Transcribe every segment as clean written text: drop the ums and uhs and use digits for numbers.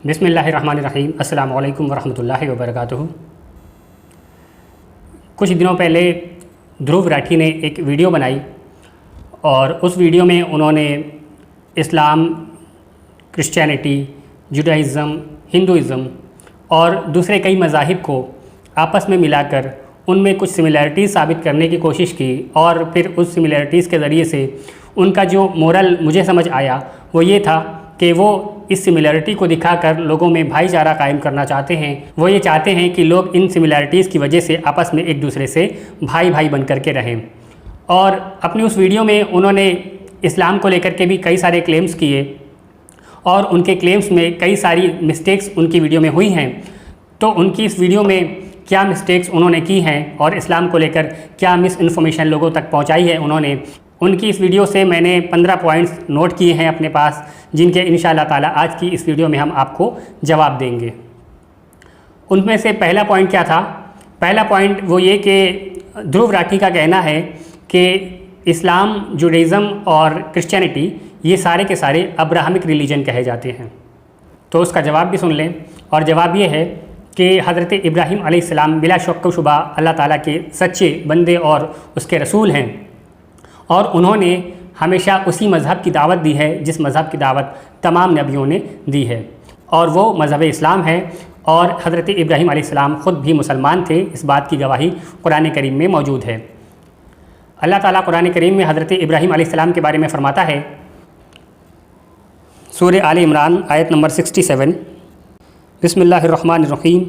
بسم اللہ الرحمن الرحیم۔ السلام علیکم ورحمۃ اللہ وبرکاتہ۔ کچھ دنوں پہلے دھرو راٹھی نے ایک ویڈیو بنائی اور اس ویڈیو میں انہوں نے اسلام، کرسچینٹی، جوڈائزم، ہندوازم اور دوسرے کئی مذاہب کو آپس میں ملا کر ان میں کچھ سملیرٹیز ثابت کرنے کی کوشش کی، اور پھر اس سملیرٹیز کے ذریعے سے ان کا جو مورل مجھے سمجھ آیا وہ یہ تھا کہ وہ اس سملیرٹی کو دکھا کر لوگوں میں بھائی چارہ قائم کرنا چاہتے ہیں۔ وہ یہ چاہتے ہیں کہ لوگ ان سملیرٹیز کی وجہ سے آپس میں ایک دوسرے سے بھائی بھائی بن کر کے رہیں۔ اور اپنی اس ویڈیو میں انہوں نے اسلام کو لے کر کے بھی کئی سارے کلیمز کیے، اور ان کے کلیمز میں کئی ساری مسٹیکس ان کی ویڈیو میں ہوئی ہیں۔ تو ان کی اس ویڈیو میں کیا مسٹیکس انہوں نے کی ہیں اور اسلام کو لے کر کیا مس انفارمیشن لوگوں تک پہنچائی ہے انہوں نے، ان کی اس ویڈیو سے میں نے 15 پوائنٹس نوٹ کیے ہیں اپنے پاس، جن کے انشاءاللہ تعالی آج کی اس ویڈیو میں ہم آپ کو جواب دیں گے۔ ان میں سے پہلا پوائنٹ کیا تھا؟ پہلا پوائنٹ وہ یہ کہ دھرو راٹھی کا کہنا ہے کہ اسلام، جوڈائزم اور کرسچینٹی یہ سارے کے سارے ابراہمک ریلیجن کہے جاتے ہیں۔ تو اس کا جواب بھی سن لیں، اور جواب یہ ہے کہ حضرت ابراہیم علیہ السلام بلا شک و شبہ اللہ تعالیٰ کے سچے بندے اور اس کے رسول ہیں، اور انہوں نے ہمیشہ اسی مذہب کی دعوت دی ہے جس مذہب کی دعوت تمام نبیوں نے دی ہے، اور وہ مذہب اسلام ہے۔ اور حضرت ابراہیم علیہ السلام خود بھی مسلمان تھے، اس بات کی گواہی قرآن کریم میں موجود ہے۔ اللہ تعالیٰ قرآن کریم میں حضرت ابراہیم علیہ السلام کے بارے میں فرماتا ہے، سورہ آل عمران آیت نمبر 67، بسم اللہ الرحمن الرحیم،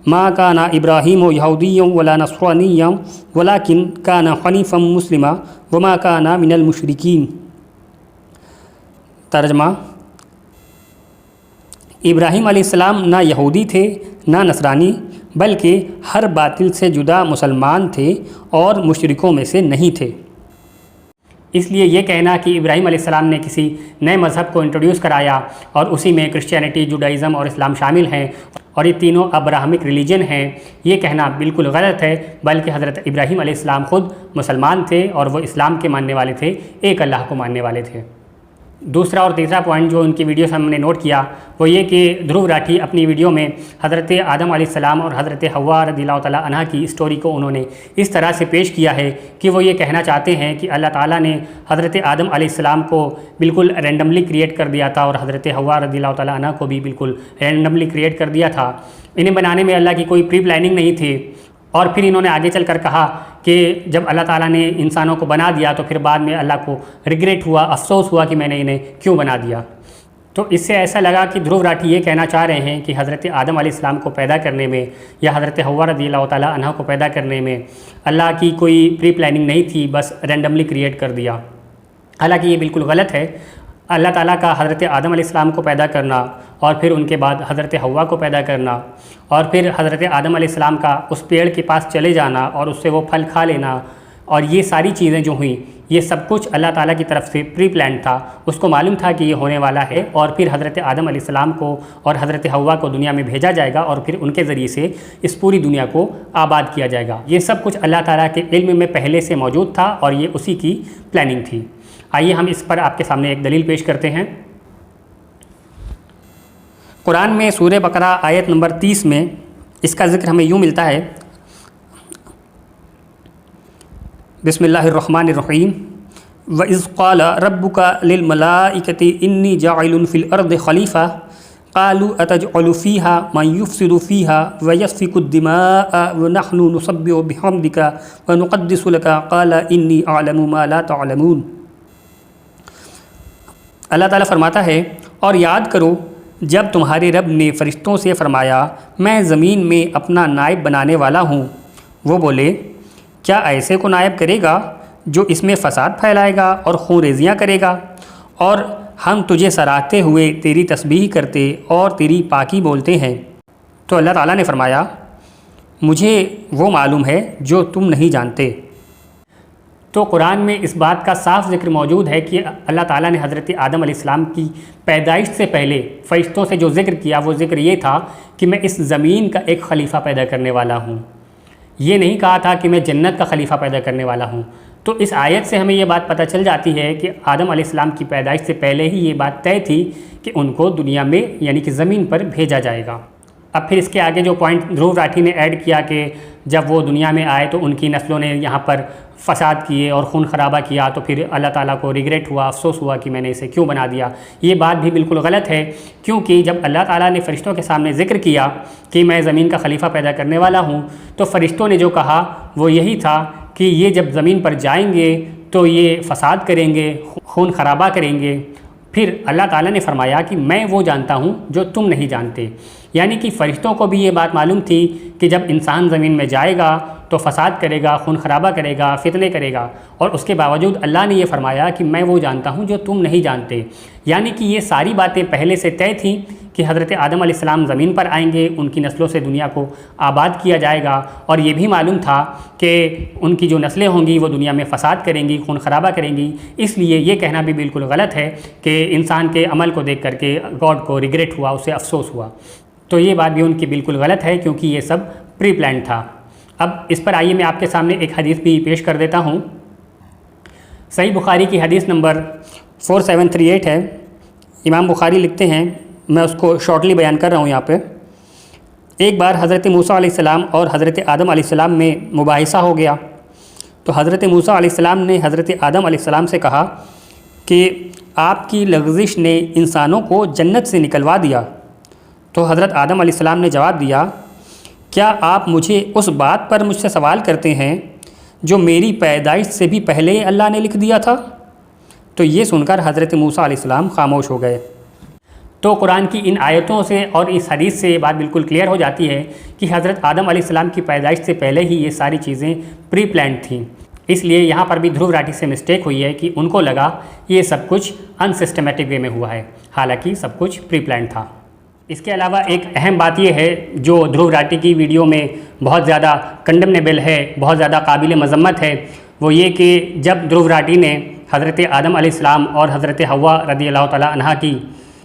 ما کان ابراہیم یہودیا ولا نصرانیا ولکن کان حنیفا مسلما وما کان من المشرکین۔ ترجمہ: ابراہیم علیہ السلام نہ یہودی تھے نہ نصرانی، بلکہ ہر باطل سے جدا مسلمان تھے اور مشرکوں میں سے نہیں تھے۔ اس لیے یہ کہنا کہ ابراہیم علیہ السلام نے کسی نئے مذہب کو انٹروڈیوس کرایا اور اسی میں کرسچینٹی، جوڈائزم اور اسلام شامل ہیں اور یہ تینوں ابراہمک ریلیجن ہیں، یہ کہنا بالکل غلط ہے، بلکہ حضرت ابراہیم علیہ السلام خود مسلمان تھے اور وہ اسلام کے ماننے والے تھے، ایک اللہ کو ماننے والے تھے۔ دوسرا اور تیسرا پوائنٹ جو ان کی ویڈیو سے ہم نے نوٹ کیا وہ یہ کہ دھرو راٹھی اپنی ویڈیو میں حضرت آدم علیہ السلام اور حضرت حوا رضی اللہ تعالیٰ عنہ کی اسٹوری کو انہوں نے اس طرح سے پیش کیا ہے کہ وہ یہ کہنا چاہتے ہیں کہ اللہ تعالیٰ نے حضرت آدم علیہ السلام کو بالکل رینڈملی کریٹ کر دیا تھا اور حضرت حوا رضی اللہ تعالیٰ عنہ کو بھی بالکل رینڈملی کریٹ کر دیا تھا۔ انہیں بنانے میں اللہ کی کوئی پری پلاننگ نہیں تھی، اور پھر انہوں نے آگے چل کر کہا کہ جب اللہ تعالیٰ نے انسانوں کو بنا دیا تو پھر بعد میں اللہ کو ریگریٹ ہوا، افسوس ہوا کہ میں نے انہیں کیوں بنا دیا۔ تو اس سے ایسا لگا کہ دھرو راٹھی یہ کہنا چاہ رہے ہیں کہ حضرت آدم علیہ السلام کو پیدا کرنے میں یا حضرت حوا رضی اللہ تعالیٰ عنہ کو پیدا کرنے میں اللہ کی کوئی پری پلاننگ نہیں تھی، بس رینڈملی کریٹ کر دیا۔ حالانکہ یہ بالکل غلط ہے۔ اللہ تعالیٰ کا حضرت آدم علیہ السلام کو پیدا کرنا اور پھر ان کے بعد حضرت حوا کو پیدا کرنا اور پھر حضرت آدم علیہ السلام کا اس پیڑ کے پاس چلے جانا اور اس سے وہ پھل کھا لینا، اور یہ ساری چیزیں جو ہوئیں یہ سب کچھ اللہ تعالیٰ کی طرف سے پری پلان تھا۔ اس کو معلوم تھا کہ یہ ہونے والا ہے، اور پھر حضرت آدم علیہ السلام کو اور حضرت حوا کو دنیا میں بھیجا جائے گا اور پھر ان کے ذریعے سے اس پوری دنیا کو آباد کیا جائے گا۔ یہ سب کچھ اللہ تعالیٰ کے علم میں پہلے سے موجود تھا اور یہ اسی کی پلاننگ تھی۔ آئیے ہم اس پر آپ کے سامنے ایک دلیل پیش کرتے ہیں۔ قرآن میں سورہ بقرہ آیت نمبر 30 میں اس کا ذکر ہمیں یوں ملتا ہے، بسم اللہ الرحمن الرحیم، وَإِذْ قَالَ رَبُّكَ لِلْمَلَائِكَةِ إِنِّي جَاعِلٌ فِي الْأَرْضِ خَلِيفَةً قَالُوا أَتَجْعَلُ فِيهَا مَن يُفْسِدُ فِيهَا وَيَسْفِكُ الدِّمَاءَ وَنَحْنُ نُسَبِّحُ بِحَمْدِكَ وَنُقَدِّسُ لَكَ قَالَ إِنِّي أَعْلَمُ مَا لَا تَعْلَمُونَ۔ اللہ تعالیٰ فرماتا ہے، اور یاد کرو جب تمہارے رب نے فرشتوں سے فرمایا میں زمین میں اپنا نائب بنانے والا ہوں، وہ بولے کیا ایسے کو نائب کرے گا جو اس میں فساد پھیلائے گا اور خون ریزیاں کرے گا، اور ہم تجھے سراہتے ہوئے تیری تسبیح کرتے اور تیری پاکی بولتے ہیں۔ تو اللہ تعالیٰ نے فرمایا مجھے وہ معلوم ہے جو تم نہیں جانتے۔ تو قرآن میں اس بات کا صاف ذکر موجود ہے کہ اللہ تعالیٰ نے حضرت آدم علیہ السلام کی پیدائش سے پہلے فرشتوں سے جو ذکر کیا وہ ذکر یہ تھا کہ میں اس زمین کا ایک خلیفہ پیدا کرنے والا ہوں۔ یہ نہیں کہا تھا کہ میں جنت کا خلیفہ پیدا کرنے والا ہوں، تو اس آیت سے ہمیں یہ بات پتہ چل جاتی ہے کہ آدم علیہ السلام کی پیدائش سے پہلے ہی یہ بات طے تھی کہ ان کو دنیا میں یعنی کہ زمین پر بھیجا جائے گا۔ اب پھر اس کے آگے جو پوائنٹ دھرو راٹھی نے ایڈ کیا کہ جب وہ دنیا میں آئے تو ان کی نسلوں نے یہاں پر فساد کیے اور خون خرابہ کیا، تو پھر اللہ تعالیٰ کو ریگریٹ ہوا، افسوس ہوا کہ میں نے اسے کیوں بنا دیا۔ یہ بات بھی بالکل غلط ہے، کیونکہ جب اللہ تعالیٰ نے فرشتوں کے سامنے ذکر کیا کہ میں زمین کا خلیفہ پیدا کرنے والا ہوں، تو فرشتوں نے جو کہا وہ یہی تھا کہ یہ جب زمین پر جائیں گے تو یہ فساد کریں گے، خون خرابہ کریں گے۔ پھر اللہ تعالیٰ نے فرمایا کہ میں وہ جانتا ہوں جو تم نہیں جانتے، یعنی کہ فرشتوں کو بھی یہ بات معلوم تھی کہ جب انسان زمین میں جائے گا تو فساد کرے گا، خون خرابہ کرے گا، فتنے کرے گا، اور اس کے باوجود اللہ نے یہ فرمایا کہ میں وہ جانتا ہوں جو تم نہیں جانتے، یعنی کہ یہ ساری باتیں پہلے سے طے تھیں کہ حضرت آدم علیہ السلام زمین پر آئیں گے، ان کی نسلوں سے دنیا کو آباد کیا جائے گا، اور یہ بھی معلوم تھا کہ ان کی جو نسلیں ہوں گی وہ دنیا میں فساد کریں گی، خون خرابہ کریں گی۔ اس لیے یہ کہنا بھی بالکل غلط ہے کہ انسان کے عمل کو دیکھ کر کے گاڈ کو ریگریٹ ہوا، اسے افسوس ہوا، تو یہ بات بھی ان کی بالکل غلط ہے، کیونکہ یہ سب پری پلان تھا۔ اب اس پر آئیے میں آپ کے سامنے ایک حدیث بھی پیش کر دیتا ہوں۔ صحیح بخاری کی حدیث نمبر 4738 ہے۔ امام بخاری لکھتے ہیں، میں اس کو شارٹلی بیان کر رہا ہوں یہاں پہ۔ ایک بار حضرت موسیٰ علیہ السلام اور حضرت آدم علیہ السلام میں مباحثہ ہو گیا، تو حضرت موسیٰ علیہ السلام نے حضرت آدم علیہ السلام سے کہا کہ آپ کی لغزش نے انسانوں کو جنت سے نکلوا دیا۔ تو حضرت آدم علیہ السلام نے جواب دیا، کیا آپ مجھے اس بات پر مجھ سے سوال کرتے ہیں جو میری پیدائش سے بھی پہلے اللہ نے لکھ دیا تھا؟ تو یہ سن کر حضرت موسیٰ علیہ السلام خاموش ہو گئے۔ تو قرآن کی ان آیتوں سے اور اس حدیث سے یہ بات بالکل کلیئر ہو جاتی ہے کہ حضرت آدم علیہ السلام کی پیدائش سے پہلے ہی یہ ساری چیزیں پری پلانڈ تھیں۔ اس لیے یہاں پر بھی دھرو راٹھی سے مسٹیک ہوئی ہے کہ ان کو لگا یہ سب کچھ ان سسٹمیٹک وے میں ہوا ہے، حالانکہ سب کچھ پری پلانڈ تھا۔ اس کے علاوہ ایک اہم بات یہ ہے جو دھرو راٹھی کی ویڈیو میں بہت زیادہ کنڈمنیبل ہے، بہت زیادہ قابل مذمت ہے، وہ یہ کہ جب دھرو راٹھی نے حضرت آدم علیہ السلام اور حضرت حوا رضی اللہ تعالیٰ عنہا کی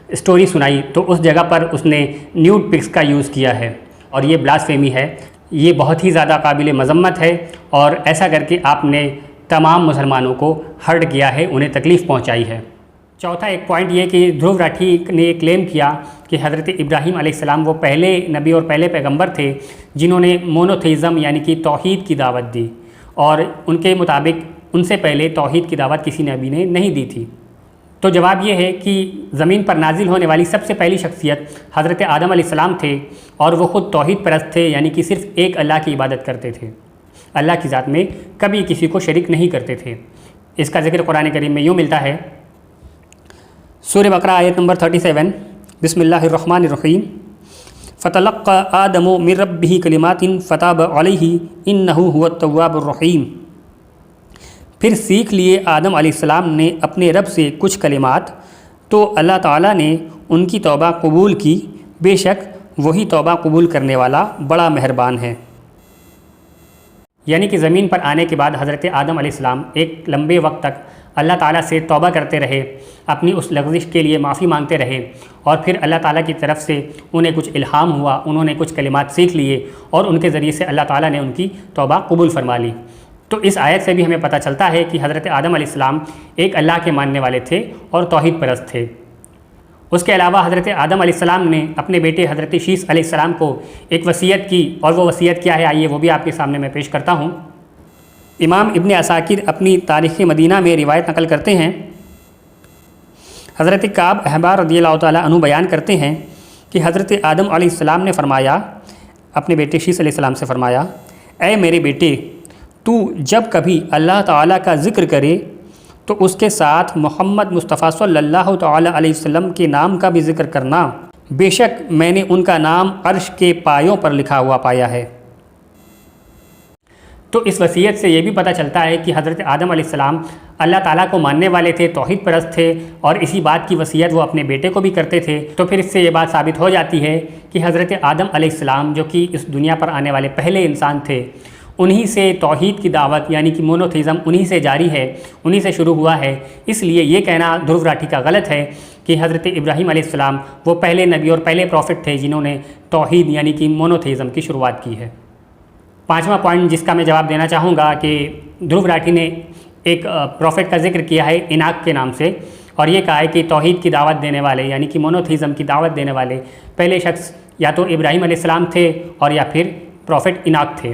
اسٹوری سنائی تو اس جگہ پر اس نے نیوڈ پکس کا یوز کیا ہے، اور یہ بلاسفیمی ہے، یہ بہت ہی زیادہ قابل مذمت ہے، اور ایسا کر کے آپ نے تمام مسلمانوں کو ہرٹ کیا ہے، انہیں تکلیف پہنچائی ہے۔ چوتھا ایک پوائنٹ یہ کہ دھرو راٹھی نے کلیم کیا کہ حضرت ابراہیم علیہ السلام وہ پہلے نبی اور پہلے پیغمبر تھے جنہوں نے مونوتھیزم یعنی کہ توحید کی دعوت دی، اور ان کے مطابق ان سے پہلے توحید کی دعوت کسی نبی نے نہیں دی تھی۔ تو جواب یہ ہے کہ زمین پر نازل ہونے والی سب سے پہلی شخصیت حضرت آدم علیہ السلام تھے، اور وہ خود توحید پرست تھے، یعنی کہ صرف ایک اللہ کی عبادت کرتے تھے، اللہ کی ذات میں کبھی کسی کو شریک نہیں کرتے تھے۔ اس کا ذکر قرآن کریم میں یوں ملتا ہے، سورہ بقرہ آیت نمبر 37، بسم اللہ الرحمن الرحیم، فَتَلَقَّى آدَمُ مِن رَبِّهِ كَلِمَاتٍ فَتَابَ عَلَيْهِ إِنَّهُ هُوَ التَّوَّابُ الرَّحِيمُ۔ پھر سیکھ لیے آدم علیہ السلام نے اپنے رب سے کچھ کلمات، تو اللہ تعالیٰ نے ان کی توبہ قبول کی، بے شک وہی توبہ قبول کرنے والا بڑا مہربان ہے۔ یعنی کہ زمین پر آنے کے بعد حضرت آدم علیہ السلام ایک لمبے وقت تک اللہ تعالیٰ سے توبہ کرتے رہے، اپنی اس لغزش کے لیے معافی مانگتے رہے، اور پھر اللہ تعالیٰ کی طرف سے انہیں کچھ الہام ہوا، انہوں نے کچھ کلمات سیکھ لیے، اور ان کے ذریعے سے اللہ تعالیٰ نے ان کی توبہ قبول فرما لی۔ تو اس آیت سے بھی ہمیں پتہ چلتا ہے کہ حضرت آدم علیہ السلام ایک اللہ کے ماننے والے تھے اور توحید پرست تھے۔ اس کے علاوہ حضرت آدم علیہ السلام نے اپنے بیٹے حضرت شیث علیہ السلام کو ایک وصیت کی، اور وہ وصیت کیا ہے آئیے وہ بھی آپ کے سامنے میں پیش کرتا ہوں۔ امام ابن عساکر اپنی تاریخ مدینہ میں روایت نقل کرتے ہیں، حضرت کعب احبار رضی اللہ تعالیٰ عنہ بیان کرتے ہیں کہ حضرت آدم علیہ السلام نے فرمایا، اپنے بیٹے شیث علیہ السلام سے فرمایا، اے میرے بیٹے، تو جب کبھی اللہ تعالیٰ کا ذکر کرے تو اس کے ساتھ محمد مصطفیٰ صلی اللہ تعالیٰ علیہ وسلم کے نام کا بھی ذکر کرنا، بے شک میں نے ان کا نام عرش کے پایوں پر لکھا ہوا پایا ہے۔ تو اس وصیت سے یہ بھی پتہ چلتا ہے کہ حضرت آدم علیہ السلام اللہ تعالیٰ کو ماننے والے تھے، توحید پرست تھے، اور اسی بات کی وصیت وہ اپنے بیٹے کو بھی کرتے تھے۔ تو پھر اس سے یہ بات ثابت ہو جاتی ہے کہ حضرت آدم علیہ السلام جو کہ اس دنیا پر آنے والے پہلے انسان تھے، انہی سے توحید کی دعوت یعنی کہ مونوتھیزم انہی سے جاری ہے، انہی سے شروع ہوا ہے۔ اس لیے یہ کہنا دھرو راٹھی کا غلط ہے کہ حضرت ابراہیم علیہ السلام وہ پہلے نبی اور پہلے پروفٹ تھے جنہوں نے توحید یعنی کہ مونوتھیزم کی شروعات کی ہے۔ پانچواں پوائنٹ جس کا میں جواب دینا چاہوں گا کہ دھرو راٹھی نے ایک پروفٹ کا ذکر کیا ہے اناق کے نام سے، اور یہ کہا ہے کہ توحید کی دعوت دینے والے یعنی کہ مونوتھیزم کی دعوت دینے والے پہلے شخص یا تو ابراہیم علیہ السلام تھے اور یا پھر پروفٹ اناق تھے۔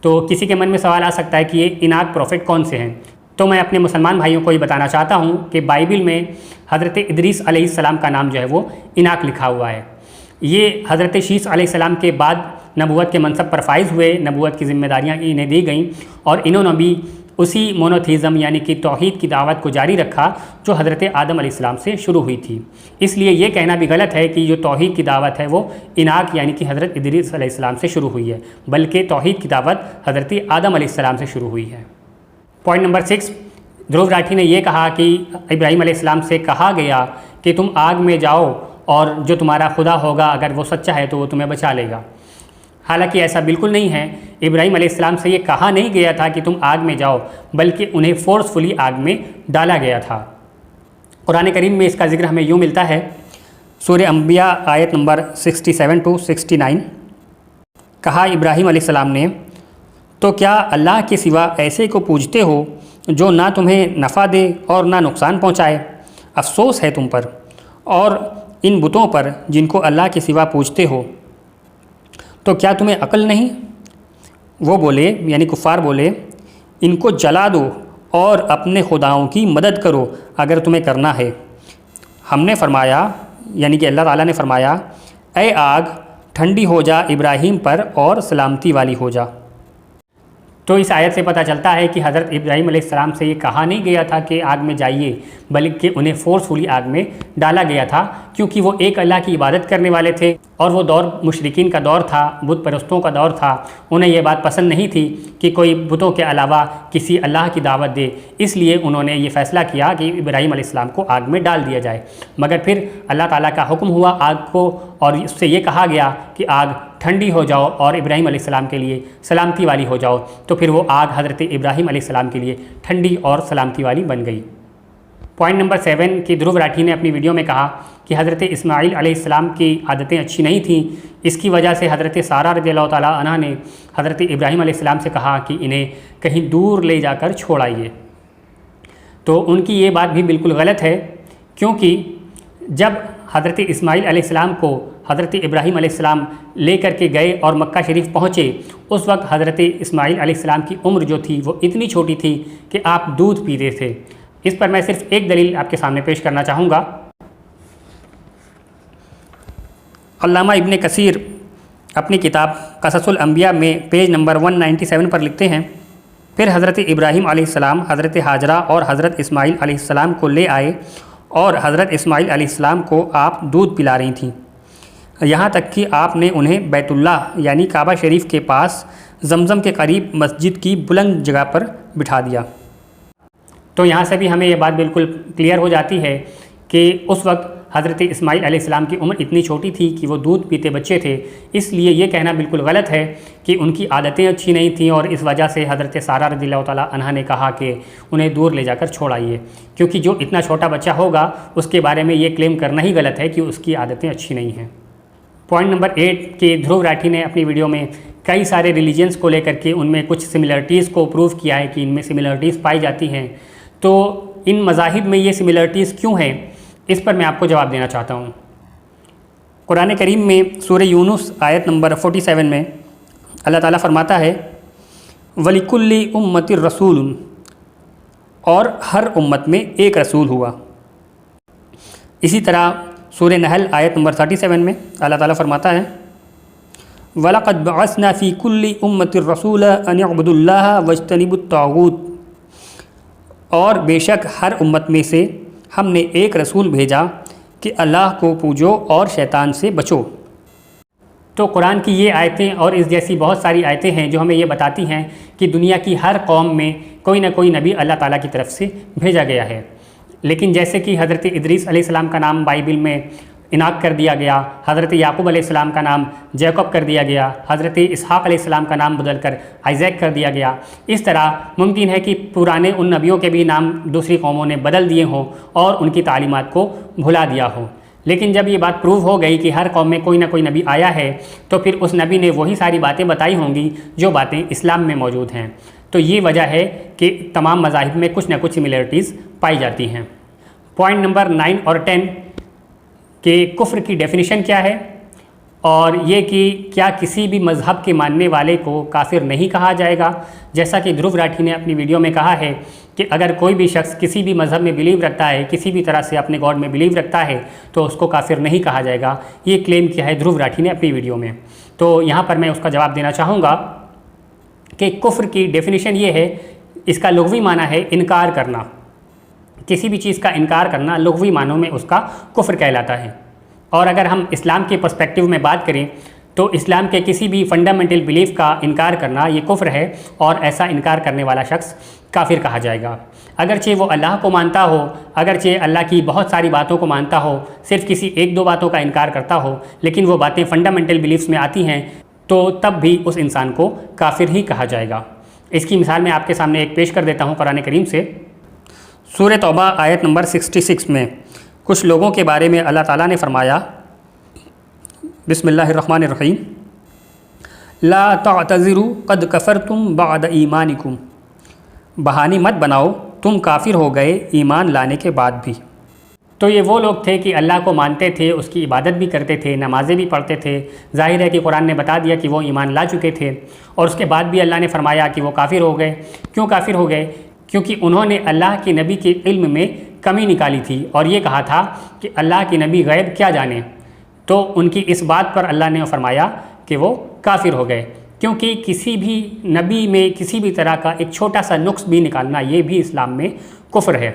تو کسی کے من میں سوال آ سکتا ہے کہ یہ اناق پروفٹ کون سے ہیں؟ تو میں اپنے مسلمان بھائیوں کو یہ بتانا چاہتا ہوں کہ بائبل میں حضرت ادریس علیہ السلام کا نام جو ہے وہ اناق لکھا ہوا ہے۔ یہ حضرت شیس علیہ السلام کے بعد نبوت کے منصب پر فائز ہوئے، نبوت کی ذمہ داریاں انہیں دی گئیں، اور انہوں نے بھی اسی مونوتھیزم یعنی کہ توحید کی دعوت کو جاری رکھا جو حضرت آدم علیہ السلام سے شروع ہوئی تھی۔ اس لیے یہ کہنا بھی غلط ہے کہ جو توحید کی دعوت ہے وہ اناق یعنی کہ حضرت ادریس علیہ السلام سے شروع ہوئی ہے، بلکہ توحید کی دعوت حضرت آدم علیہ السلام سے شروع ہوئی ہے۔ پوائنٹ نمبر 6، دھرو راٹھی نے یہ کہا کہ ابراہیم علیہ السلام سے کہا گیا کہ تم آگ میں جاؤ اور جو تمہارا خدا ہوگا اگر وہ سچا ہے تو وہ تمہیں بچا لے گا۔ حالانکہ ایسا بالکل نہیں ہے۔ ابراہیم علیہ السلام سے یہ کہا نہیں گیا تھا کہ تم آگ میں جاؤ، بلکہ انہیں فورسفلی آگ میں ڈالا گیا تھا۔ قرآن کریم میں اس کا ذکر ہمیں یوں ملتا ہے، سورہ انبیاء آیت نمبر 67 to 69، کہا ابراہیم علیہ السلام نے، تو کیا اللہ کے سوا ایسے کو پوجتے ہو جو نہ تمہیں نفع دے اور نہ نقصان پہنچائے؟ افسوس ہے تم پر اور ان بتوں پر جن کو اللہ کے سوا پوجتے ہو، تو کیا تمہیں عقل نہیں؟ وہ بولے یعنی کفار بولے، ان کو جلا دو اور اپنے خداؤں کی مدد کرو اگر تمہیں کرنا ہے۔ ہم نے فرمایا یعنی کہ اللہ تعالیٰ نے فرمایا، اے آگ ٹھنڈی ہو جا ابراہیم پر اور سلامتی والی ہو جا۔ تو اس آیت سے پتہ چلتا ہے کہ حضرت ابراہیم علیہ السلام سے یہ کہا نہیں گیا تھا کہ آگ میں جائیے، بلکہ انہیں فورسفلی آگ میں ڈالا گیا تھا، کیونکہ وہ ایک اللہ کی عبادت کرنے والے تھے اور وہ دور مشرکین کا دور تھا، بت پرستوں کا دور تھا۔ انہیں یہ بات پسند نہیں تھی کہ کوئی بتوں کے علاوہ کسی اللہ کی دعوت دے، اس لیے انہوں نے یہ فیصلہ کیا کہ ابراہیم علیہ السلام کو آگ میں ڈال دیا جائے۔ مگر پھر اللہ تعالیٰ کا حکم ہوا آگ کو، اور اس سے یہ کہا گیا کہ آگ ٹھنڈی ہو جاؤ اور ابراہیم علیہ السلام کے لیے سلامتی والی ہو جاؤ، تو پھر وہ آگ حضرت ابراہیم علیہ السلام کے لیے ٹھنڈی اور سلامتی والی بن گئی۔ پوائنٹ نمبر 7 کہ دھرو راٹھی نے اپنی ویڈیو میں کہا کہ حضرت اسماعیل علیہ السلام کی عادتیں اچھی نہیں تھیں، اس کی وجہ سے حضرت سارہ رضی اللہ تعالیٰ عنہ نے حضرت ابراہیم علیہ السلام سے کہا کہ انہیں کہیں دور لے جا کر چھوڑائیے۔ تو ان کی یہ بات بھی بالکل غلط ہے، کیونکہ جب حضرت اسماعیل علیہ السلام کو حضرت ابراہیم علیہ السلام لے کر کے گئے اور مکہ شریف پہنچے، اس وقت حضرت اسماعیل علیہ السلام کی عمر جو تھی وہ اتنی چھوٹی تھی کہ آپ دودھ پیتے تھے۔ اس پر میں صرف ایک دلیل آپ کے سامنے پیش کرنا چاہوں گا۔ علامہ ابن کثیر اپنی کتاب قصص الانبیاء میں پیج نمبر 197 پر لکھتے ہیں، پھر حضرت ابراہیم علیہ السلام حضرت ہاجرہ اور حضرت اسماعیل علیہ السلام کو لے آئے اور حضرت اسماعیل علیہ السلام کو آپ دودھ پلا رہی تھیں، یہاں تک کہ آپ نے انہیں بیت اللہ یعنی کعبہ شریف کے پاس زمزم کے قریب مسجد کی بلند جگہ پر بٹھا دیا۔ تو یہاں سے بھی ہمیں یہ بات بالکل کلیئر ہو جاتی ہے کہ اس وقت حضرت اسماعیل علیہ السلام کی عمر اتنی چھوٹی تھی کہ وہ دودھ پیتے بچے تھے، اس لیے یہ کہنا بالکل غلط ہے کہ ان کی عادتیں اچھی نہیں تھیں اور اس وجہ سے حضرت سارہ رضی اللہ تعالیٰ عنہا نے کہا کہ انہیں دور لے جا کر چھوڑائیے، کیونکہ جو اتنا چھوٹا بچہ ہوگا اس کے بارے میں یہ کلیم کرنا ہی غلط ہے کہ اس کی عادتیں اچھی نہیں ہیں۔ پوائنٹ نمبر 8 کہ دھرو راٹھی نے اپنی ویڈیو میں کئی سارے ریلیجنس کو لے کر کے ان میں کچھ سملرٹیز کو پروف کیا ہے کہ ان میں سملرٹیز پائی جاتی ہیں، تو ان مذاہب میں یہ سملرٹیز کیوں ہیں، اس پر میں آپ کو جواب دینا چاہتا ہوں۔ قرآن کریم میں سورہ یونس آیت نمبر 47 میں اللہ تعالیٰ فرماتا ہے، وَلِكُلِّ أُمَّةٍ رَسُولٌ، اور ہر امت میں ایک رسول ہوا۔ اسی طرح سورہ نحل آیت نمبر 37 میں اللہ تعالیٰ فرماتا ہے، وَلَقَدْ بَعَثْنَا فِي كُلِّ أُمَّةٍ رَسُولًا أَنِ اعْبُدُوا اللَّهَ وَاجْتَنِبُوا الطَّاغُوتَ، اور بے شک ہر امت میں سے ہم نے ایک رسول بھیجا کہ اللہ کو پوجو اور شیطان سے بچو۔ تو قرآن کی یہ آیتیں اور اس جیسی بہت ساری آیتیں ہیں جو ہمیں یہ بتاتی ہیں کہ دنیا کی ہر قوم میں کوئی نہ کوئی نبی اللہ تعالیٰ کی طرف سے بھیجا گیا ہے، لیکن جیسے کہ حضرت ادریس علیہ السلام کا نام بائبل میں اناق کر دیا گیا، حضرت یعقوب علیہ السلام کا نام جیکب کر دیا گیا، حضرت اسحاق علیہ السلام کا نام بدل کر آئزیک کر دیا گیا، اس طرح ممکن ہے کہ پرانے ان نبیوں کے بھی نام دوسری قوموں نے بدل دیے ہوں اور ان کی تعلیمات کو بھلا دیا ہو۔ لیکن جب یہ بات پروو ہو گئی کہ ہر قوم میں کوئی نہ کوئی نبی آیا ہے، تو پھر اس نبی نے وہی ساری باتیں بتائی ہوں گی جو باتیں اسلام میں موجود ہیں۔ تو یہ وجہ ہے کہ تمام مذاہب میں کچھ نہ کچھ سملیرٹیز پائی جاتی ہیں۔ پوائنٹ نمبر 9 اور 10 کہ کفر کی ڈیفینیشن کیا ہے، اور یہ کہ کیا کسی بھی مذہب کے ماننے والے کو کافر نہیں کہا جائے گا۔ جیسا کہ دھرو راٹھی نے اپنی ویڈیو میں کہا ہے کہ اگر کوئی بھی شخص کسی بھی مذہب میں بلیو رکھتا ہے، کسی بھی طرح سے اپنے گاڈ میں بلیو رکھتا ہے، تو اس کو کافر نہیں کہا جائے گا۔ یہ کلیم کیا ہے دھرو راٹھی نے اپنی ویڈیو میں۔ تو یہاں پر میں اس کا جواب دینا چاہوں گا کہ کفر کی ڈیفینیشن یہ ہے، اس کا لغوی معنی ہے انکار کرنا، کسی بھی چیز کا انکار کرنا لغوی معنوں میں اس کا کفر کہلاتا ہے۔ اور اگر ہم اسلام کے پرسپیکٹیو میں بات کریں تو اسلام کے کسی بھی فنڈامنٹل بیلیف کا انکار کرنا یہ کفر ہے، اور ایسا انکار کرنے والا شخص کافر کہا جائے گا۔ اگرچہ وہ اللہ کو مانتا ہو، اگرچہ اللہ کی بہت ساری باتوں کو مانتا ہو، صرف کسی ایک دو باتوں کا انکار کرتا ہو، لیکن وہ باتیں فنڈامنٹل بیلیفز میں آتی ہیں، تو تب بھی اس انسان کو کافر ہی کہا جائے گا۔ اس کی مثال میں آپ کے سامنے ایک پیش کر دیتا ہوں قرآن کریم سے۔ سورہ توبہ آیت نمبر 66 میں کچھ لوگوں کے بارے میں اللہ تعالیٰ نے فرمایا، بسم اللہ الرحمن الرحیم، لا تعتذروا قد کفرتم بعد ایمانکم، بہانے مت بناؤ، تم کافر ہو گئے ایمان لانے کے بعد بھی۔ تو یہ وہ لوگ تھے کہ اللہ کو مانتے تھے، اس کی عبادت بھی کرتے تھے، نمازیں بھی پڑھتے تھے۔ ظاہر ہے کہ قرآن نے بتا دیا کہ وہ ایمان لا چکے تھے، اور اس کے بعد بھی اللہ نے فرمایا کہ وہ کافر ہو گئے۔ کیوں کافر ہو گئے؟ کیونکہ انہوں نے اللہ کے نبی کے علم میں کمی نکالی تھی، اور یہ کہا تھا کہ اللہ کے نبی غیب کیا جانے۔ تو ان کی اس بات پر اللہ نے فرمایا کہ وہ کافر ہو گئے، کیونکہ کسی بھی نبی میں کسی بھی طرح کا ایک چھوٹا سا نقص بھی نکالنا یہ بھی اسلام میں کفر ہے۔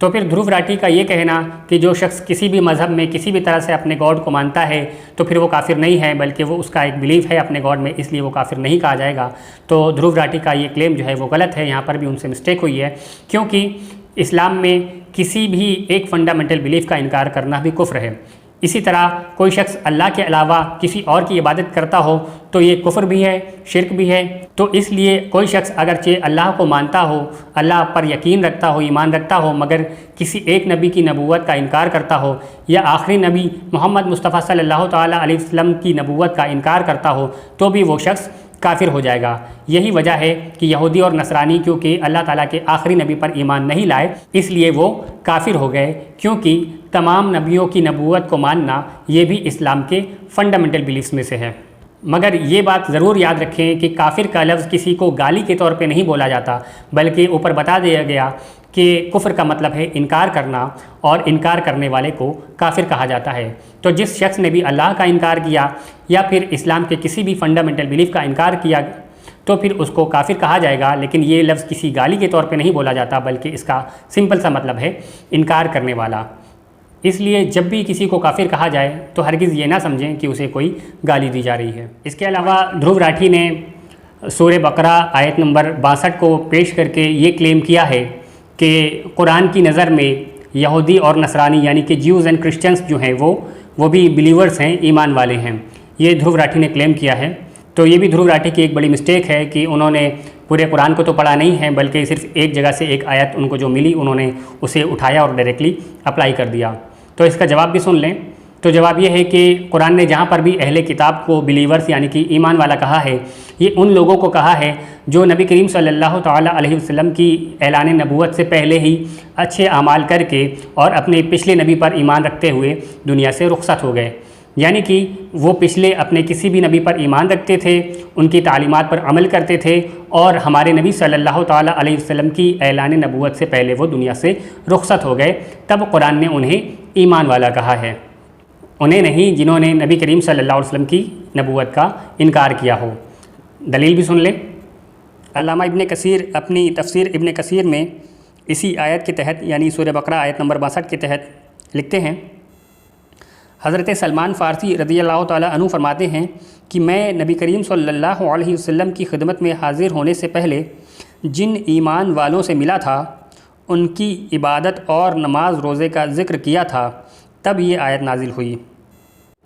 تو پھر دھرو راٹھی کا یہ کہنا کہ جو شخص کسی بھی مذہب میں کسی بھی طرح سے اپنے گاڈ کو مانتا ہے تو پھر وہ کافر نہیں ہے، بلکہ وہ اس کا ایک بلیف ہے اپنے گاڈ میں، اس لیے وہ کافر نہیں کہا جائے گا، تو دھرو راٹھی کا یہ کلیم جو ہے وہ غلط ہے۔ یہاں پر بھی ان سے مسٹیک ہوئی ہے، کیونکہ اسلام میں کسی بھی ایک فنڈامنٹل بلیف کا انکار کرنا بھی کفر ہے۔ اسی طرح کوئی شخص اللہ کے علاوہ کسی اور کی عبادت کرتا ہو تو یہ کفر بھی ہے، شرک بھی ہے۔ تو اس لیے کوئی شخص اگرچہ اللہ کو مانتا ہو، اللہ پر یقین رکھتا ہو، ایمان رکھتا ہو، مگر کسی ایک نبی کی نبوت کا انکار کرتا ہو، یا آخری نبی محمد مصطفیٰ صلی اللہ تعالیٰ علیہ وسلم کی نبوت کا انکار کرتا ہو، تو بھی وہ شخص کافر ہو جائے گا۔ یہی وجہ ہے کہ یہودی اور نصرانی کیونکہ اللہ تعالیٰ کے آخری نبی پر ایمان نہیں لائے، اس لیے وہ کافر ہو گئے، کیونکہ تمام نبیوں کی نبوت کو ماننا یہ بھی اسلام کے فنڈامنٹل بیلیفز میں سے ہے۔ مگر یہ بات ضرور یاد رکھیں کہ کافر کا لفظ کسی کو گالی کے طور پہ نہیں بولا جاتا، بلکہ اوپر بتا دیا گیا کہ کفر کا مطلب ہے انکار کرنا، اور انکار کرنے والے کو کافر کہا جاتا ہے۔ تو جس شخص نے بھی اللہ کا انکار کیا یا پھر اسلام کے کسی بھی فنڈامنٹل بیلیف کا انکار کیا تو پھر اس کو کافر کہا جائے گا، لیکن یہ لفظ کسی گالی کے طور پہ نہیں بولا جاتا، بلکہ اس کا سمپل سا مطلب ہے انکار کرنے والا۔ اس لیے جب بھی کسی کو کافر کہا جائے تو ہرگز یہ نہ سمجھیں کہ اسے کوئی گالی دی جا رہی ہے۔ اس کے علاوہ دھرو راٹھی نے سورہ بقرہ آیت نمبر 62 کو پیش کر کے یہ کلیم کیا ہے کہ قرآن کی نظر میں یہودی اور نصرانی یعنی کہ جیوز اینڈ کرسچنس جو ہیں وہ بھی بلیورز ہیں، ایمان والے ہیں۔ یہ دھرو راٹھی نے کلیم کیا ہے۔ تو یہ بھی دھرو راٹھی کی ایک بڑی مسٹیک ہے کہ انہوں نے پورے قرآن کو تو پڑھا نہیں ہے، بلکہ صرف ایک جگہ سے ایک آیت ان کو جو ملی انہوں نے اسے اٹھایا اور ڈائریکٹلی اپلائی کر دیا۔ تو اس کا جواب بھی سن لیں۔ تو جواب یہ ہے کہ قرآن نے جہاں پر بھی اہل کتاب کو بلیورز یعنی کہ ایمان والا کہا ہے، یہ ان لوگوں کو کہا ہے جو نبی کریم صلی اللہ تعالیٰ علیہ وسلم کی اعلان نبوت سے پہلے ہی اچھے اعمال کر کے اور اپنے پچھلے نبی پر ایمان رکھتے ہوئے دنیا سے رخصت ہو گئے۔ یعنی کہ وہ پچھلے اپنے کسی بھی نبی پر ایمان رکھتے تھے، ان کی تعلیمات پر عمل کرتے تھے، اور ہمارے نبی صلی اللہ تعالیٰ علیہ وسلم کی اعلان نبوت سے پہلے وہ دنیا سے رخصت ہو گئے، تب قرآن نے انہیں ایمان والا کہا ہے، انہیں نہیں جنہوں نے نبی کریم صلی اللہ علیہ وسلم کی نبوت کا انکار کیا ہو۔ دلیل بھی سن لیں۔ علامہ ابن کثیر اپنی تفسیر ابن کثیر میں اسی آیت کے تحت یعنی سورہ بقرہ آیت نمبر 62 کے تحت لکھتے ہیں، حضرت سلمان فارسی رضی اللہ تعالیٰ عنہ فرماتے ہیں کہ میں نبی کریم صلی اللہ علیہ وسلم کی خدمت میں حاضر ہونے سے پہلے جن ایمان والوں سے ملا تھا ان کی عبادت اور نماز روزے کا ذکر کیا تھا، تب یہ آیت نازل ہوئی۔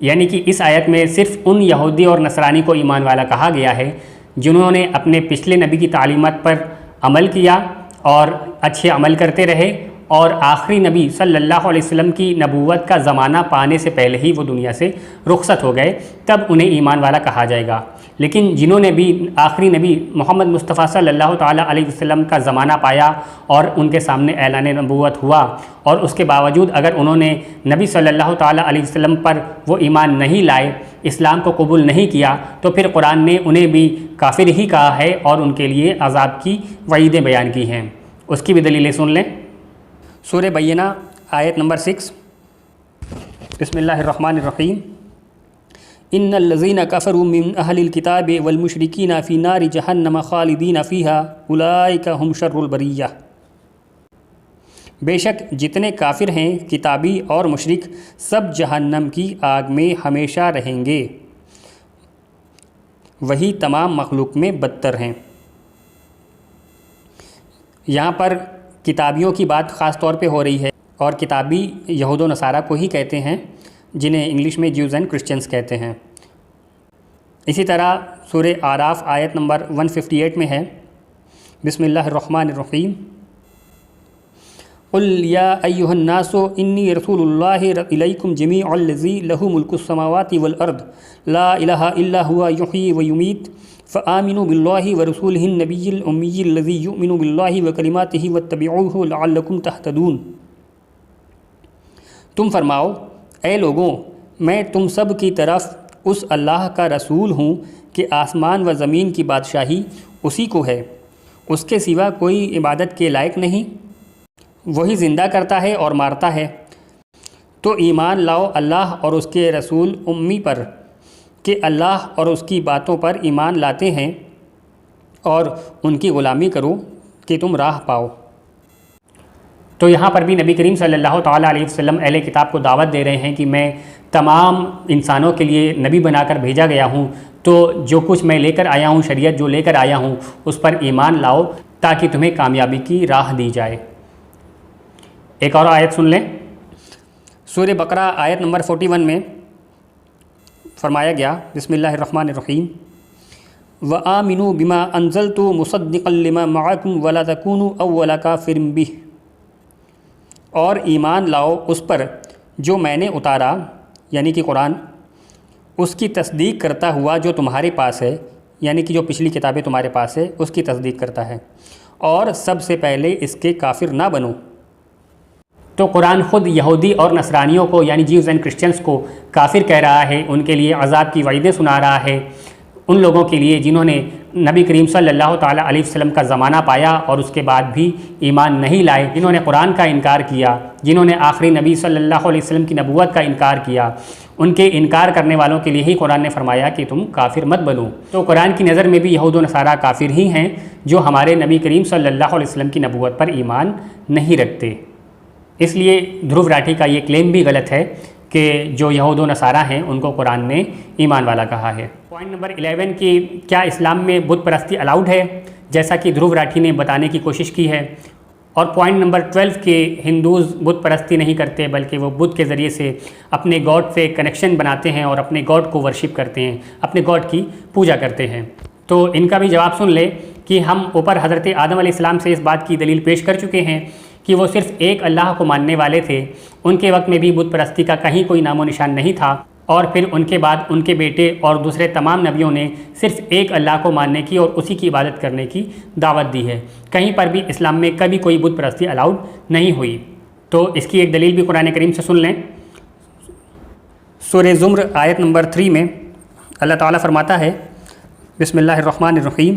یعنی کہ اس آیت میں صرف ان یہودی اور نصرانی کو ایمان والا کہا گیا ہے جنہوں نے اپنے پچھلے نبی کی تعلیمات پر عمل کیا اور اچھے عمل کرتے رہے اور آخری نبی صلی اللہ علیہ وسلم کی نبوت کا زمانہ پانے سے پہلے ہی وہ دنیا سے رخصت ہو گئے، تب انہیں ایمان والا کہا جائے گا۔ لیکن جنہوں نے بھی آخری نبی محمد مصطفیٰ صلی اللہ تعالیٰ علیہ وسلم کا زمانہ پایا اور ان کے سامنے اعلان نبوت ہوا، اور اس کے باوجود اگر انہوں نے نبی صلی اللہ تعالیٰ علیہ وسلم پر وہ ایمان نہیں لائے، اسلام کو قبول نہیں کیا، تو پھر قرآن نے انہیں بھی کافر ہی کہا ہے اور ان کے لیے عذاب کی وعیدیں بیان کی ہیں۔ اس کی بھی دلیلیں سن لیں۔ سورہ بینہ آیت نمبر 6، بسم اللہ الرحمن الرحیم۔ ان الذین کفروا من اہل الکتاب والمشرکین فی نار جہنم خالدین فیہا اولئک ھم شر البریہ۔ بے شک جتنے کافر ہیں کتابی اور مشرک سب جہنم کی آگ میں ہمیشہ رہیں گے، وہی تمام مخلوق میں بدتر ہیں۔ یہاں پر کتابیوں کی بات خاص طور پہ ہو رہی ہے، اور کتابی یہود و نصارہ کو ہی کہتے ہیں، جنہیں انگلش میں جیوز اینڈ کرسچنز کہتے ہیں۔ اسی طرح سورہ اعراف آیت نمبر 158 میں ہے، بسم اللہ الرحمن الرحیم۔ قل یا ایھا الناس انی رسول اللہ الیکم جمیعا الذی لہ ملک السماوات والارض لا الہ الا هو یحیی ویمیت فآمنوا باللہ ورسولہ النبی الامی الذی یؤمن باللہ وکلماتہ واتبعوہ لعلکم تہتدون۔ تم فرماؤ، اے لوگوں، میں تم سب کی طرف اس اللہ کا رسول ہوں کہ آسمان و زمین کی بادشاہی اسی کو ہے، اس کے سوا کوئی عبادت کے لائق نہیں، وہی زندہ کرتا ہے اور مارتا ہے۔ تو ایمان لاؤ اللہ اور اس کے رسول امی پر کہ اللہ اور اس کی باتوں پر ایمان لاتے ہیں، اور ان کی غلامی کرو کہ تم راہ پاؤ۔ تو یہاں پر بھی نبی کریم صلی اللہ تعالیٰ علیہ وسلم اہل کتاب کو دعوت دے رہے ہیں کہ میں تمام انسانوں کے لیے نبی بنا کر بھیجا گیا ہوں، تو جو کچھ میں لے کر آیا ہوں، شریعت جو لے کر آیا ہوں، اس پر ایمان لاؤ تاکہ تمہیں کامیابی کی راہ دی جائے۔ ایک اور آیت سن لیں۔ سورہ بقرہ آیت نمبر 41 میں فرمایا گیا، بسم اللہ الرحمن الرحیم۔ وآمنوا بما انزلت مصدقا لما معکم ولا تکونوا اول کافر بہ۔ اور ایمان لاؤ اس پر جو میں نے اتارا، یعنی کہ قرآن، اس کی تصدیق کرتا ہوا جو تمہارے پاس ہے، یعنی کہ جو پچھلی کتابیں تمہارے پاس ہے اس کی تصدیق کرتا ہے، اور سب سے پہلے اس کے کافر نہ بنو۔ تو قرآن خود یہودی اور نصرانیوں کو، یعنی جیوز اینڈ کرسچنز کو کافر کہہ رہا ہے، ان کے لیے عذاب کی وعیدیں سنا رہا ہے، ان لوگوں کے لیے جنہوں نے نبی کریم صلی اللہ تعالیٰ علیہ وسلم کا زمانہ پایا اور اس کے بعد بھی ایمان نہیں لائے، جنہوں نے قرآن کا انکار کیا، جنہوں نے آخری نبی صلی اللہ علیہ وسلم کی نبوت کا انکار کیا، ان کے انکار کرنے والوں کے لیے ہی قرآن نے فرمایا کہ تم کافر مت بنو۔ تو قرآن کی نظر میں بھی یہود و نصارہ کافر ہی ہیں جو ہمارے نبی کریم صلی اللہ علیہ وسلم کی نبوت پر ایمان نہیں رکھتے۔ اس لیے دھرو راٹھی کا یہ کلیم بھی غلط ہے کہ جو یہود و نصارہ ہیں ان کو قرآن نے ایمان والا کہا ہے۔ پوائنٹ نمبر 11 کہ کیا اسلام میں بت پرستی الاؤڈ ہے، جیسا کہ دھرو راٹھی نے بتانے کی کوشش کی ہے۔ اور پوائنٹ نمبر 12 کہ ہندوز بت پرستی نہیں کرتے بلکہ وہ بت کے ذریعے سے اپنے گاڈ سے کنیکشن بناتے ہیں اور اپنے گاڈ کو ورشپ کرتے ہیں، اپنے گاڈ کی پوجا کرتے ہیں۔ تو ان کا بھی جواب سن لے کہ ہم اوپر حضرت آدم علیہ السلام سے اس بات کی دلیل پیش کر چکے ہیں کہ وہ صرف ایک اللہ کو ماننے والے تھے، ان کے وقت میں بھی بت پرستی کا کہیں کوئی نام و نشان نہیں تھا، اور پھر ان کے بعد ان کے بیٹے اور دوسرے تمام نبیوں نے صرف ایک اللہ کو ماننے کی اور اسی کی عبادت کرنے کی دعوت دی ہے۔ کہیں پر بھی اسلام میں کبھی کوئی بت پرستی الاؤڈ نہیں ہوئی۔ تو اس کی ایک دلیل بھی قرآن کریم سے سن لیں۔ سورہ زمر آیت نمبر 3 میں اللہ تعالیٰ فرماتا ہے، بسم اللہ الرحمن الرحیم،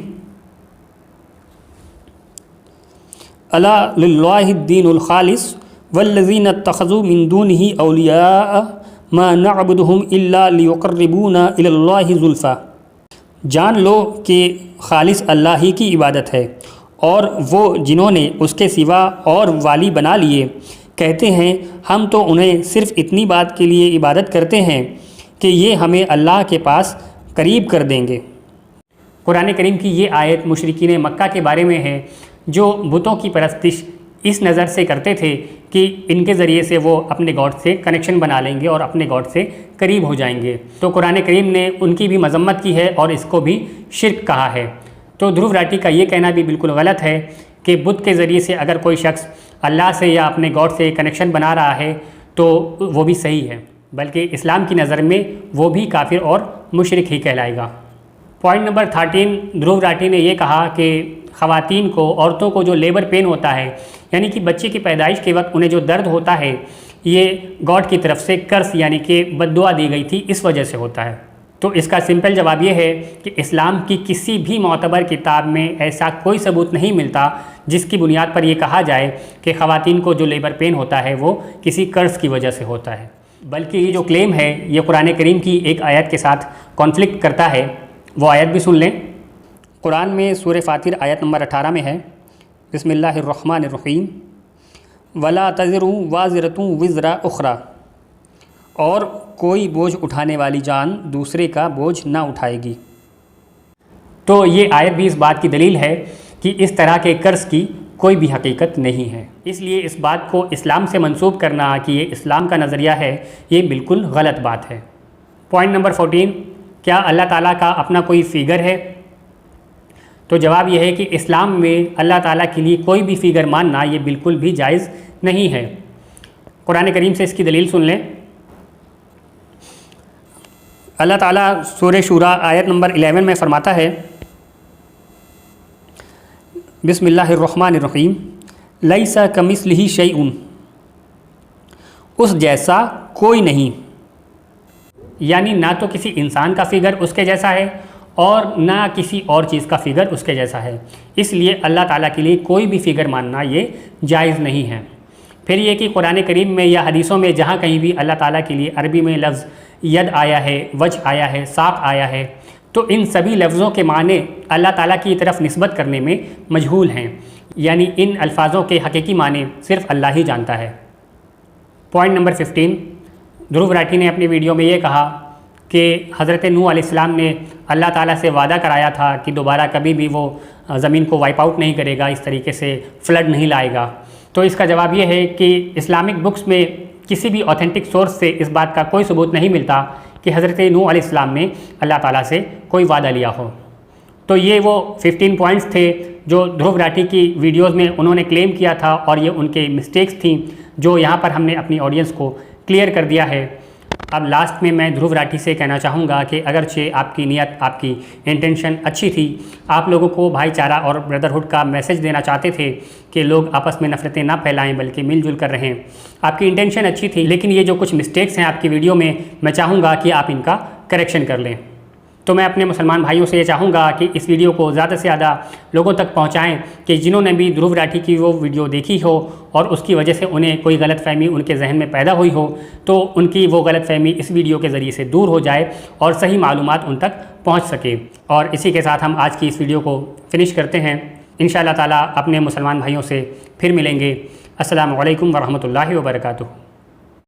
الا للہ الدین الخالص والذین اتخذوا من دونہ اولیاء ما نعبدہم الا لیقربونا الی اللہ زلفی۔ جان لو کہ خالص اللہ ہی کی عبادت ہے، اور وہ جنہوں نے اس کے سوا اور والی بنا لیے کہتے ہیں ہم تو انہیں صرف اتنی بات کے لیے عبادت کرتے ہیں کہ یہ ہمیں اللہ کے پاس قریب کر دیں گے۔ قرآن کریم کی یہ آیت مشرکین مکہ کے بارے میں ہے جو بتوں کی پرستش اس نظر سے کرتے تھے کہ ان کے ذریعے سے وہ اپنے گاڈ سے کنیکشن بنا لیں گے اور اپنے گاڈ سے قریب ہو جائیں گے۔ تو قرآن کریم نے ان کی بھی مذمت کی ہے اور اس کو بھی شرک کہا ہے۔ تو دھرو راٹھی کا یہ کہنا بھی بالکل غلط ہے کہ بت کے ذریعے سے اگر کوئی شخص اللہ سے یا اپنے گاڈ سے کنیکشن بنا رہا ہے تو وہ بھی صحیح ہے، بلکہ اسلام کی نظر میں وہ بھی کافر اور مشرک ہی کہلائے گا۔ پوائنٹ نمبر 13، دھرو راٹھی نے یہ کہا کہ خواتین کو، عورتوں کو جو لیبر پین ہوتا ہے، یعنی کہ بچے کی پیدائش کے وقت انہیں جو درد ہوتا ہے، یہ گاڈ کی طرف سے کرس یعنی کہ بد دعا دی گئی تھی، اس وجہ سے ہوتا ہے۔ تو اس کا سمپل جواب یہ ہے کہ اسلام کی کسی بھی معتبر کتاب میں ایسا کوئی ثبوت نہیں ملتا جس کی بنیاد پر یہ کہا جائے کہ خواتین کو جو لیبر پین ہوتا ہے وہ کسی کرس کی وجہ سے ہوتا ہے، بلکہ یہ جو کلیم ہے یہ قرآن کریم کی ایک آیت کے ساتھ کانفلکٹ کرتا ہے۔ وہ آیت بھی سن لیں۔ قرآن میں سورہ فاطر آیت نمبر 18 میں ہے، بسم اللہ الرحمن الرحیم، وَلَا تَزِرُ وَازِرَةٌ وِزْرَ أُخْرَى، اور کوئی بوجھ اٹھانے والی جان دوسرے کا بوجھ نہ اٹھائے گی۔ تو یہ آیت بھی اس بات کی دلیل ہے کہ اس طرح کے قرض کی کوئی بھی حقیقت نہیں ہے، اس لیے اس بات کو اسلام سے منسوب کرنا کہ یہ اسلام کا نظریہ ہے، یہ بالکل غلط بات ہے۔ پوائنٹ نمبر 14، کیا اللہ تعالیٰ کا اپنا کوئی فگر ہے؟ تو جواب یہ ہے کہ اسلام میں اللہ تعالیٰ کے لیے کوئی بھی فگر ماننا یہ بالکل بھی جائز نہیں ہے۔ قرآن کریم سے اس کی دلیل سن لیں۔ اللہ تعالیٰ سورہ شورا آیت نمبر 11 میں فرماتا ہے، بسم اللہ الرحمن الرحیم، لیس کمثلہ شیء، اس جیسا کوئی نہیں، یعنی نہ تو کسی انسان کا فگر اس کے جیسا ہے اور نہ کسی اور چیز کا فگر اس کے جیسا ہے، اس لیے اللہ تعالیٰ کے لیے کوئی بھی فگر ماننا یہ جائز نہیں ہے۔ پھر یہ کہ قرآن کریم میں یا حدیثوں میں جہاں کہیں بھی اللہ تعالیٰ کے لیے عربی میں لفظ ید آیا ہے، وجہ آیا ہے، ساق آیا ہے، تو ان سبھی لفظوں کے معنی اللہ تعالیٰ کی طرف نسبت کرنے میں مجہول ہیں، یعنی ان الفاظوں کے حقیقی معنی صرف اللہ ہی جانتا ہے۔ پوائنٹ نمبر 15، دھرو راٹھی نے اپنی ویڈیو میں یہ کہا کہ حضرت نوح علیہ السلام نے اللہ تعالیٰ سے وعدہ کرایا تھا کہ دوبارہ کبھی بھی وہ زمین کو وائپ آؤٹ نہیں کرے گا، اس طریقے سے فلڈ نہیں لائے گا۔ تو اس کا جواب یہ ہے کہ اسلامک بکس میں کسی بھی اوتھینٹک سورس سے اس بات کا کوئی ثبوت نہیں ملتا کہ حضرت نوح علیہ السلام نے اللہ تعالیٰ سے کوئی وعدہ لیا ہو۔ تو یہ وہ 15 پوائنٹس تھے جو دھرو راٹھی کی ویڈیوز میں انہوں نے کلیم کیا تھا، اور یہ ان کے مسٹیکس تھیں جو یہاں پر ہم نے اپنی آڈینس کو کلیئر کر دیا ہے۔ اب لاسٹ میں دھرو راٹھی سے کہنا چاہوں گا کہ اگرچہ آپ کی نیت، آپ کی انٹینشن اچھی تھی، آپ لوگوں کو بھائی چارہ اور بردرہڈ کا میسج دینا چاہتے تھے کہ لوگ آپس میں نفرتیں نہ پھیلائیں بلکہ مل جل کر رہیں، آپ کی انٹینشن اچھی تھی، لیکن یہ جو کچھ مسٹیکس ہیں آپ کی ویڈیو میں چاہوں گا کہ آپ ان کا کریکشن کر لیں۔ تو میں اپنے مسلمان بھائیوں سے یہ چاہوں گا کہ اس ویڈیو کو زیادہ سے زیادہ لوگوں تک پہنچائیں کہ جنہوں نے بھی دھرو راٹھی کی وہ ویڈیو دیکھی ہو اور اس کی وجہ سے انہیں کوئی غلط فہمی ان کے ذہن میں پیدا ہوئی ہو، تو ان کی وہ غلط فہمی اس ویڈیو کے ذریعے سے دور ہو جائے اور صحیح معلومات ان تک پہنچ سکے۔ اور اسی کے ساتھ ہم آج کی اس ویڈیو کو فنش کرتے ہیں۔ انشاءاللہ تعالیٰ اپنے مسلمان بھائیوں سے پھر ملیں گے۔ السلام علیکم ورحمۃ اللہ وبرکاتہ۔